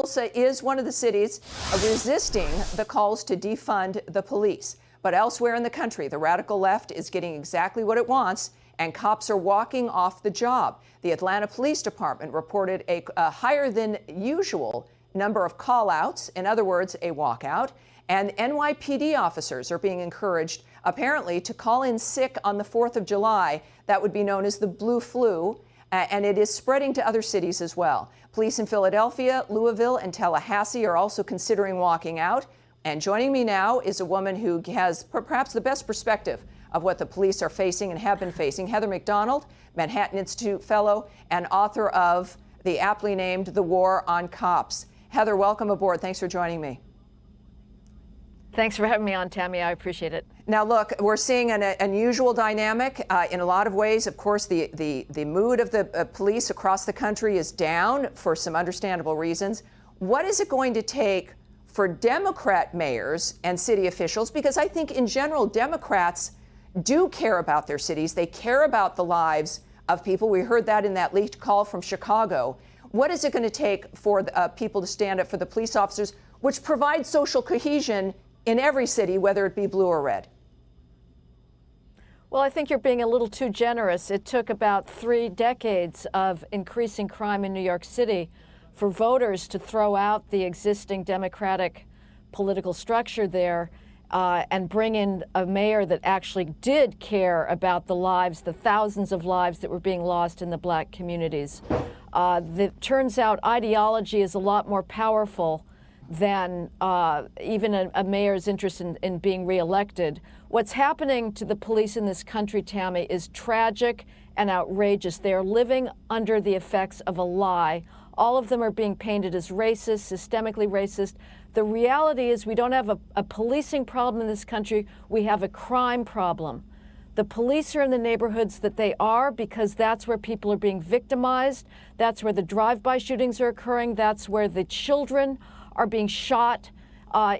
Tulsa is one of the cities resisting the calls to defund the police. But elsewhere in the country, the radical left is getting exactly what it wants, and cops are walking off the job. The Atlanta Police Department reported a higher than usual number of call-outs, in other words, a walkout, and NYPD officers are being encouraged, apparently, to call in sick on the 4th of July. That would be known as the blue flu, and it is spreading to other cities as well. Police in Philadelphia, Louisville, and Tallahassee are also considering walking out. And joining me now is a woman who has perhaps the best perspective of what the police are facing and have been facing. Heather McDonald, Manhattan Institute fellow and author of the aptly named The War on Cops. Heather, welcome aboard. Thanks for joining me. Thanks for having me on, Tammy. I appreciate it. Now, look, we're seeing an unusual dynamic in a lot of ways. Of course, the mood of the police across the country is down for some understandable reasons. What is it going to take for Democrat mayors and city officials? Because I think in general, Democrats do care about their cities. They care about the lives of people. We heard that in that leaked call from Chicago. What is it going to take for people to stand up for the police officers, which provide social cohesion in every city, whether it be blue or red? Well, I think you're being a little too generous. It took about 3 decades of increasing crime in New York City for voters to throw out the existing Democratic political structure there and bring in a mayor that actually did care about the lives, the thousands of lives that were being lost in the black communities. It turns out ideology is a lot more powerful than even a mayor's interest in being reelected. What's happening to the police in this country, Tammy, is tragic and outrageous. They are living under the effects of a lie. All of them are being painted as racist, systemically racist. The reality is we don't have a policing problem in this country. We have a crime problem. The police are in the neighborhoods that they are because that's where people are being victimized. That's where the drive-by shootings are occurring. That's where the children are being shot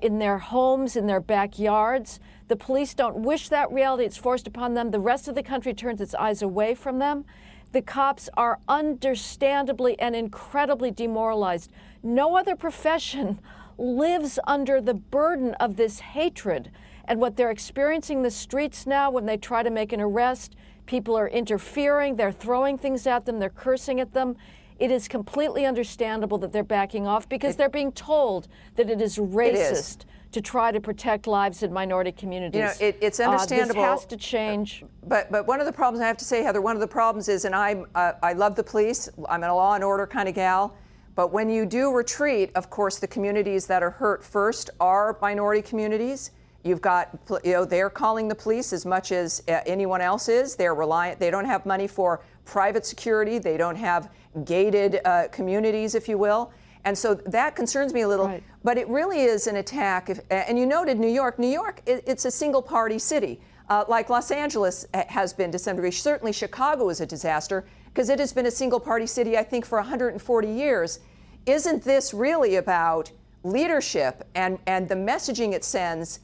in their homes, in their backyards. The police don't wish that reality. It's forced upon them. The rest of the country turns its eyes away from them. The cops are understandably and incredibly demoralized. No other profession lives under the burden of this hatred. And what they're experiencing in the streets now when they try to make an arrest, people are interfering, they're throwing things at them, they're cursing at them. It is completely understandable that they're backing off because they're being told that it is racist to try to protect lives in minority communities. You know, it's understandable. This has to change. But one of the problems, I have to say, Heather, one of the problems is, and I love the police, I'm a law and order kind of gal, but when you do retreat, of course, the communities that are hurt first are minority communities. You've got, they're calling the police as much as anyone else is. They're reliant, they don't have money for private security. They don't have gated communities, if you will. And so that concerns me a little, right. But it really is an attack. And you noted New York. New York, it's a single party city, like Los Angeles has been to some degree. Certainly Chicago is a disaster because it has been a single party city, I think, for 140 years. Isn't this really about leadership and the messaging it sends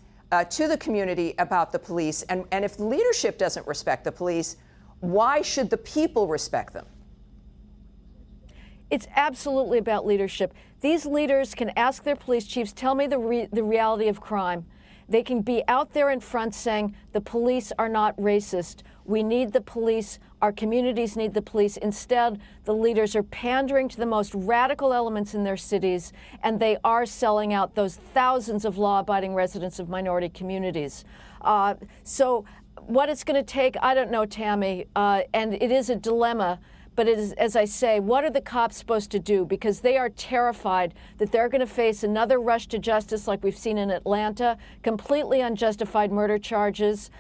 to the community about the police? And if leadership doesn't respect the police, why should the people respect them? It's absolutely about leadership. These leaders can ask their police chiefs, tell me the reality of crime. They can be out there in front saying the police are not racist. We need the police. Our communities need the police. Instead, the leaders are pandering to the most radical elements in their cities, and they are selling out those thousands of law-abiding residents of minority communities. So what it's going to take, I don't know, Tammy, and it is a dilemma. But it is, as I say, what are the cops supposed to do? Because they are terrified that they're going to face another rush to justice like we've seen in Atlanta, completely unjustified murder charges.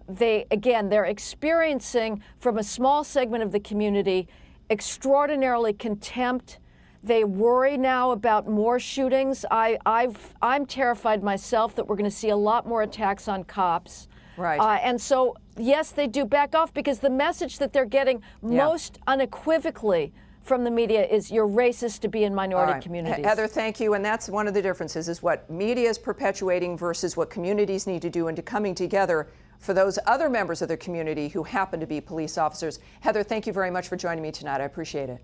They're experiencing from a small segment of the community extraordinarily contempt. They worry now about more shootings. I'm terrified myself that we're going to see a lot more attacks on cops. Right. And so, yes, they do back off because the message that they're getting most unequivocally from the media is you're racist to be in minority communities. Heather, thank you. And that's one of the differences is what media is perpetuating versus what communities need to do and to coming together for those other members of their community who happen to be police officers. Heather, thank you very much for joining me tonight. I appreciate it.